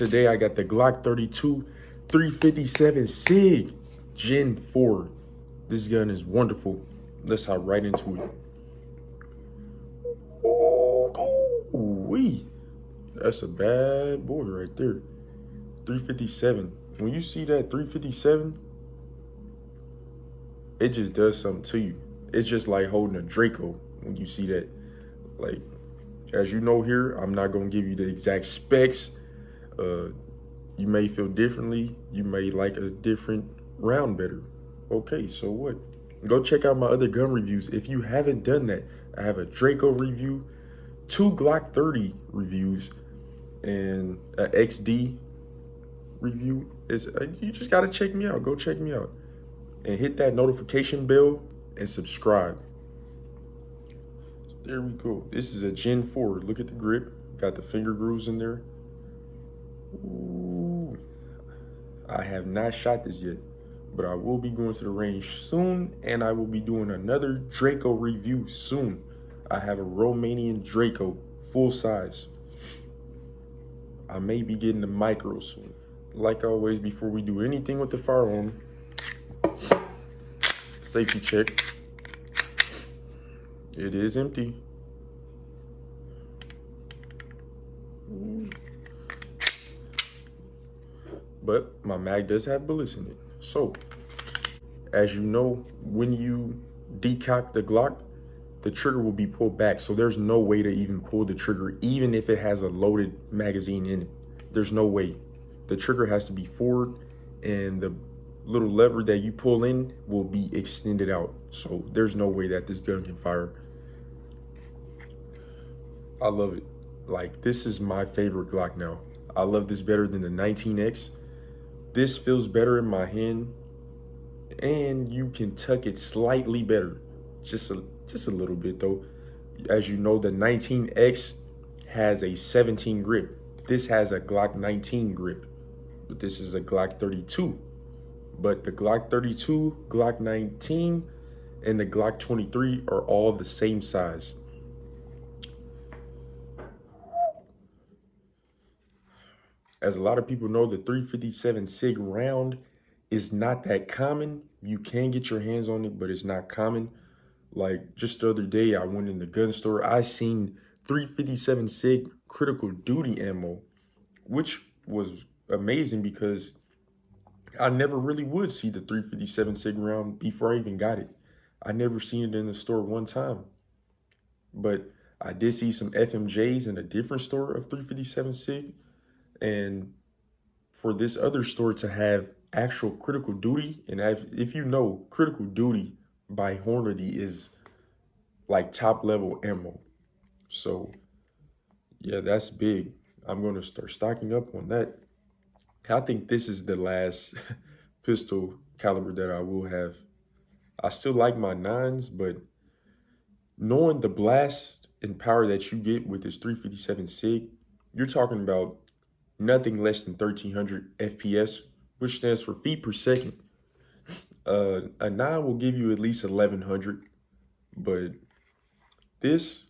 Today I got the Glock 32 357 SIG Gen 4. This gun is wonderful. Let's hop right into it. Ooh-wee. That's a bad boy right there. 357. When you see that 357, it just does something to you. It's just like holding a Draco when you see that. Like, as you know here, I'm not going to give you the exact specs. You may feel differently. You may like a different round better. Okay, so what? Go check out my other gun reviews. If you haven't done that, I have a Draco review, 2 Glock 30 reviews, and a XD review. You just got to check me out. Go check me out. And hit that notification bell and subscribe. There we go. This is a Gen 4. Look at the grip. Got the finger grooves in there. Ooh. I have not shot this yet, but I will be going to the range soon, and I will be doing another Draco review soon. I have a Romanian Draco, full size. I may be getting the micro soon. Like always, before we do anything with the firearm, safety check. It is empty. But my mag does have bullets in it. So, as you know, when you decock the Glock, the trigger will be pulled back. So there's no way to even pull the trigger, even if it has a loaded magazine in it. There's no way. The trigger has to be forward, and the little lever that you pull in will be extended out. So there's no way that this gun can fire. I love it. Like, this is my favorite Glock now. I love this better than the 19X. This feels better in my hand, and you can tuck it slightly better. Just a little bit though. As you know, the 19X has a 17 grip. This has a Glock 19 grip, but this is a Glock 32. But the Glock 32, Glock 19, and the Glock 23 are all the same size. As a lot of people know, the 357 SIG round is not that common. You can get your hands on it, but it's not common. Like, just the other day, I went in the gun store. I seen 357 SIG critical duty ammo, which was amazing because I never really would see the 357 SIG round before I even got it. I never seen it in the store one time. But I did see some FMJs in a different store of 357 SIG. And for this other store to have actual critical duty, and if you know, critical duty by Hornady is like top level ammo. So yeah, that's big. I'm going to start stocking up on that. I think this is the last pistol caliber that I will have. I still like my 9s, but knowing the blast and power that you get with this 357 SIG, you're talking about nothing less than 1300 FPS, which stands for feet per second. A 9 will give you at least 1100, but this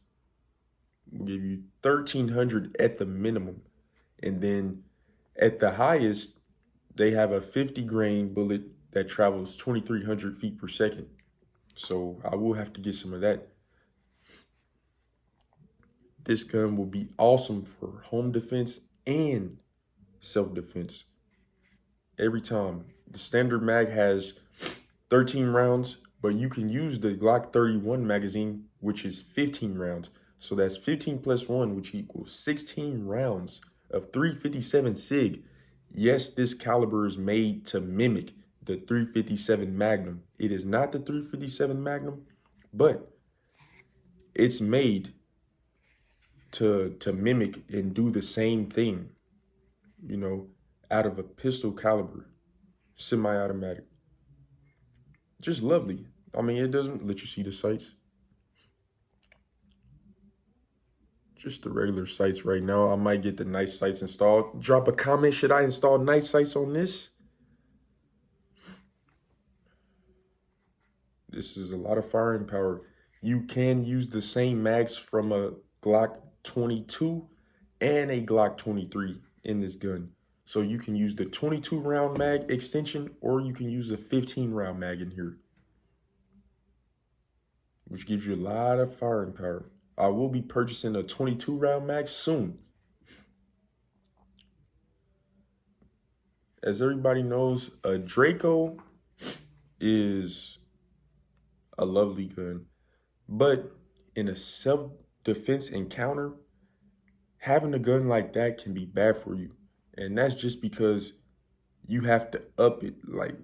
will give you 1300 at the minimum. And then at the highest, they have a 50 grain bullet that travels 2300 feet per second. So I will have to get some of that. This gun will be awesome for home defense and self-defense. Every time. The standard mag has 13 rounds, but you can use the Glock 31 magazine, which is 15 rounds. So that's 15 plus 1, which equals 16 rounds of 357 SIG. Yes, this caliber is made to mimic the 357 Magnum. It is not the 357 Magnum, but it's made to mimic and do the same thing, you know, out of a pistol caliber, semi-automatic. Just lovely. I mean, it doesn't let you see the sights. Just the regular sights right now. I might get the night sights installed. Drop a comment, should I install night sights on this? This is a lot of firing power. You can use the same mags from a Glock 22 and a Glock 23 in this gun. So you can use the 22 round mag extension, or you can use a 15 round mag in here, which gives you a lot of firing power. I will be purchasing a 22 round mag soon. As everybody knows, a Draco is a lovely gun, but in a self-defense encounter, having a gun like that can be bad for you. And that's just because you have to up it. Like,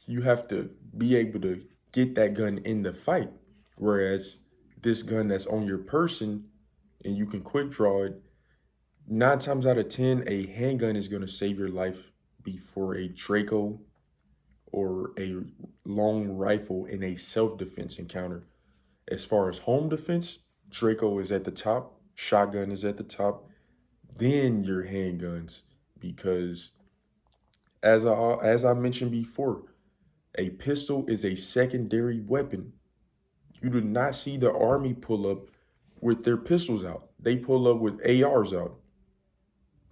you have to be able to get that gun in the fight. Whereas this gun that's on your person and you can quick draw it, 9 times out of 10, a handgun is going to save your life before a Draco or a long rifle in a self-defense encounter. As far as home defense, Draco is at the top, shotgun is at the top, then your handguns. Because as I mentioned before, a pistol is a secondary weapon. You do not see the army pull up with their pistols out. They pull up with ARs out,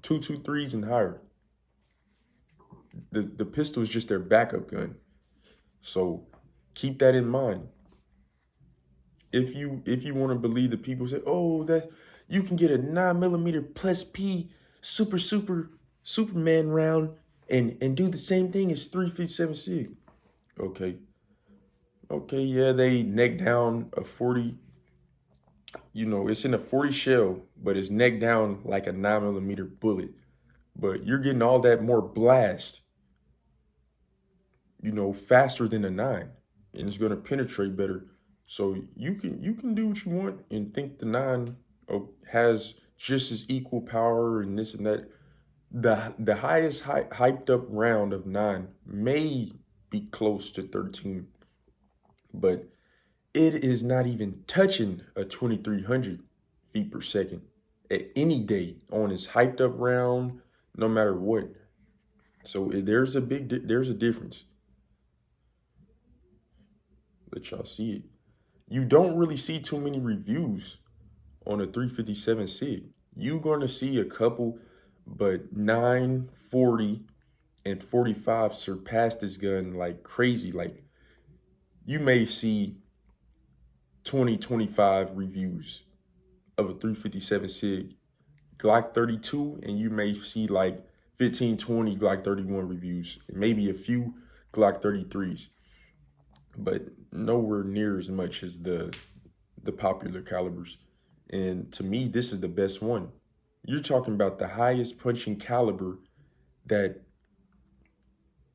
223s and higher. The pistol is just their backup gun. So keep that in mind. If you want to believe the people say, oh, that you can get a 9mm plus P Superman round and do the same thing as 357 Sig. Okay. Okay, yeah, they neck down a 40. It's in a 40 shell, but it's neck down like a 9mm bullet. But you're getting all that more blast, faster than a 9, and it's going to penetrate better. So you can do what you want and think the 9 has just as equal power and this and that. The highest hyped up round of 9 may be close to 13, but it is not even touching a 2300 feet per second at any day on its hyped up round, no matter what. So there's a difference. Let y'all see it. You don't really see too many reviews on a 357 Sig. You're going to see a couple, but 9, 40, and 45 surpass this gun like crazy. Like, you may see 20, 25 reviews of a 357 Sig Glock 32, and you may see like 15, 20 Glock 31 reviews, and maybe a few Glock 33s, but nowhere near as much as the popular calibers. And to me, this is the best one. You're talking about the highest punching caliber that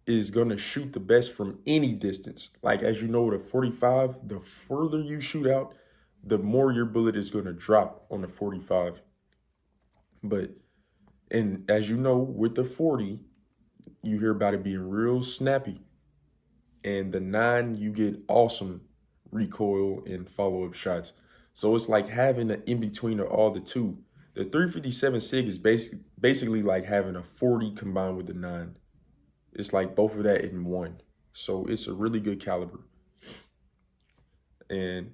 is going to shoot the best from any distance. Like, as you know, with a 45, the further you shoot out, the more your bullet is going to drop on the 45. But, and as you know, with the 40, you hear about it being real snappy. And the 9, you get awesome recoil and follow-up shots. So it's like having an in-between of all the two. The 357 Sig is basically like having a 40 combined with the 9. It's like both of that in one. So it's a really good caliber. And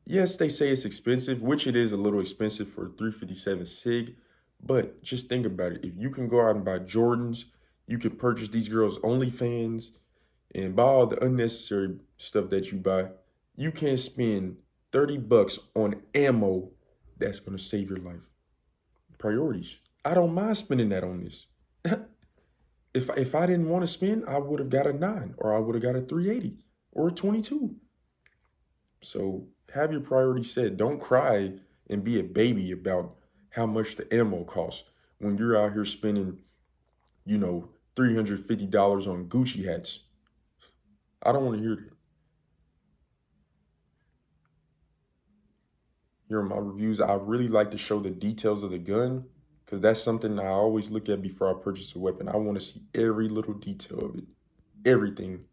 yes, they say it's expensive, which it is a little expensive for a 357 Sig. But just think about it. If you can go out and buy Jordans, you can purchase these girls' OnlyFans and buy all the unnecessary stuff that you buy. You can spend $30 on ammo that's going to save your life. Priorities. I don't mind spending that on this. If I didn't want to spend, I would have got a 9, or I would have got a 380 or a 22. So have your priorities set. Don't cry and be a baby about how much the ammo costs when you're out here spending, $350 on Gucci hats. I don't want to hear that. Here are my reviews. I really like to show the details of the gun, because that's something I always look at before I purchase a weapon. I want to see every little detail of it. Everything.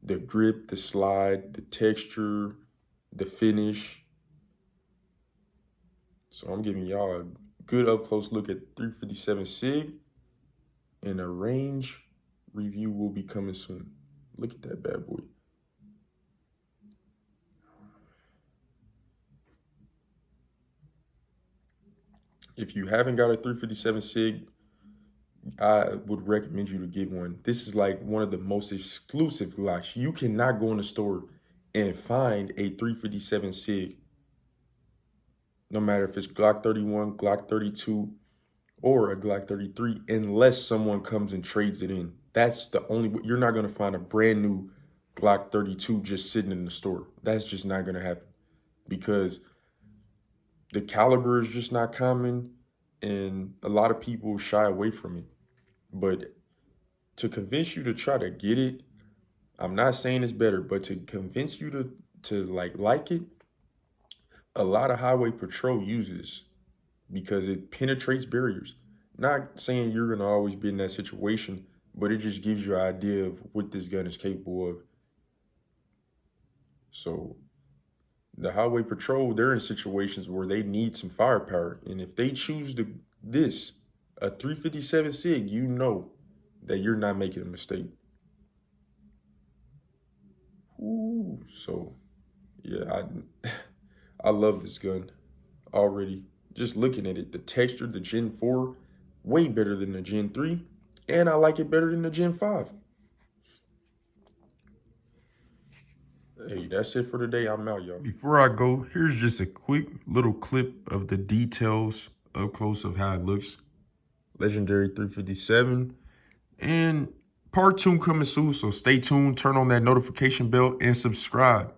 The grip, the slide, the texture, the finish. So I'm giving y'all a good up-close look at 357 Sig, and a range review will be coming soon. Look at that bad boy. If you haven't got a 357 Sig, I would recommend you to get one. This is like one of the most exclusive Glocks. You cannot go in the store and find a 357 SIG, no matter if it's Glock 31, Glock 32, or a Glock 33, unless someone comes and trades it in. That's the only, you're not going to find a brand new Glock 32 just sitting in the store. That's just not going to happen because the caliber is just not common and a lot of people shy away from it. But to convince you to try to get it, I'm not saying it's better, but to convince you to like it, a lot of highway patrol uses because it penetrates barriers. Not saying you're gonna always be in that situation, but it just gives you an idea of what this gun is capable of. So the highway patrol, they're in situations where they need some firepower. And if they choose a 357 SIG, you know that you're not making a mistake. Ooh, so yeah, I love this gun already. Just looking at it, the texture, the Gen 4, way better than the Gen 3, and I like it better than the Gen 5. Hey, that's it for today. I'm out, y'all. Before I go, here's just a quick little clip of the details up close of how it looks. Legendary 357. And part 2 coming soon, so stay tuned, turn on that notification bell, and subscribe.